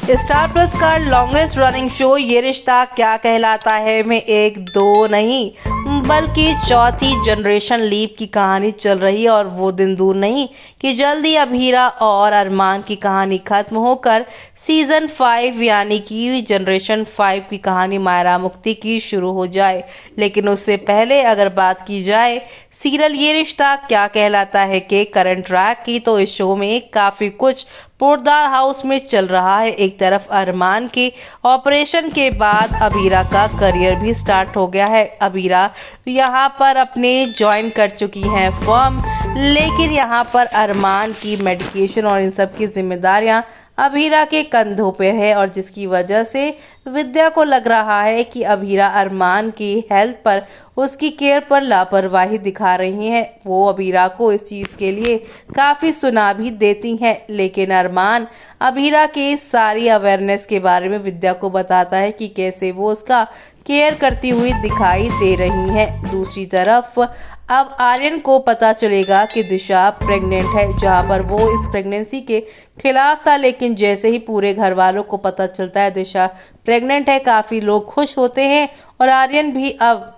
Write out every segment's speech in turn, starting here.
Star plus का longest running show ये रिश्ता क्या कहलाता है में एक दो नहीं बल्कि चौथी जनरेशन लीप की कहानी चल रही है और वो दिन दूर नहीं कि जल्दी अब हीरा और अरमान की कहानी खत्म होकर सीजन 5 यानी कि जनरेशन 5 की कहानी मायरा मुफ्ती की शुरू हो जाए। लेकिन उससे पहले अगर बात की जाए सीरियल ये रिश्ता क्या कहलाता है के करंट ट्रैक की, तो इस शो में काफी कुछ पोरदार हाउस में चल रहा है। एक तरफ अरमान के ऑपरेशन के बाद अबीरा का करियर भी स्टार्ट हो गया है। अबीरा यहाँ पर अपने ज्वाइन कर चुकी हैं फर्म, लेकिन यहाँ पर अरमान की मेडिकेशन और इन सब की जिम्मेदारियां अबीरा के कंधों पे है और जिसकी वजह से विद्या को लग रहा है कि अबीरा अरमान की हेल्थ पर, उसकी केयर पर लापरवाही दिखा रही हैं। वो अबीरा को इस चीज के लिए काफी सुना भी देती हैं, लेकिन अरमान अबीरा के सारी अवेयरनेस के बारे में विद्या को बताता है कि कैसे वो उसका केयर करती हुई दिखाई दे रही हैं। दूसरी तरफ अब आर्यन को पता चलेगा कि दिशा प्रेग्नेंट है, जहां पर वो इस प्रेगनेंसी के खिलाफ था, लेकिन जैसे ही पूरे घर वालों को पता चलता है दिशा प्रेग्नेंट है, काफी लोग खुश होते हैं और आर्यन भी अब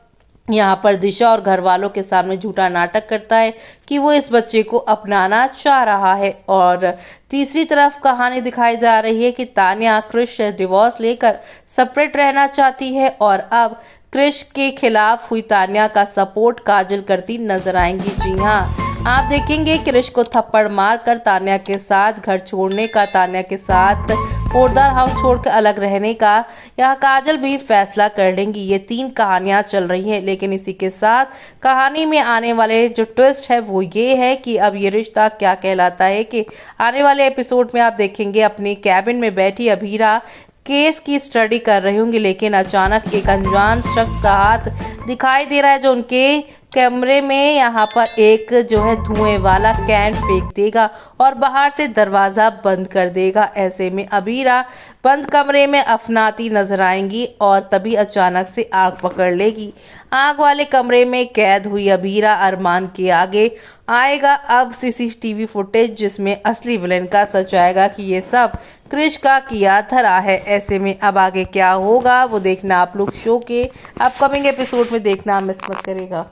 यहाँ पर दिशा और घर वालों के सामने झूठा नाटक करता है कि वो इस बच्चे को अपनाना चाह रहा है। और तीसरी तरफ कहानी दिखाई जा रही है कि तान्या क्रिश से डिवोर्स लेकर सेपरेट रहना चाहती है और अब क्रिश के खिलाफ हुई तान्या का सपोर्ट काजल करती नजर आएंगी। जी हाँ, आप देखेंगे क्रिश को थप्पड़ मारकर तान्या के साथ घर छोड़ने का, तान्या के साथ पोरदार हाउस छोड़कर अलग रहने का यह काजल भी फैसला कर लेंगी। ये 3 कहानियां चल रही हैं, लेकिन इसी के साथ कहानी में आने वाले जो ट्विस्ट है वो ये है कि अब ये रिश्ता क्या कहलाता है कि आने वाले एपिसोड में आप देखेंगे अपने कैबिन में बैठी अबीरा केस की स्टडी कर रही होंगी, लेकिन अचानक एक अनजान शख्स का हाथ दिखाई दे रहा है जो उनके कमरे में यहाँ पर एक जो है धुएं वाला कैन फेंक देगा और बाहर से दरवाजा बंद कर देगा। ऐसे में अबीरा बंद कमरे में अफनाती नजर आएंगी और तभी अचानक से आग पकड़ लेगी। आग वाले कमरे में कैद हुई अबीरा अरमान के आगे आएगा अब सीसीटीवी फुटेज, जिसमें असली विलेन का सच आएगा कि ये सब क्रिश का किया धरा है। ऐसे में अब आगे क्या होगा वो देखना आप लोग शो के अपकमिंग एपिसोड में देखना मिस मत करेगा।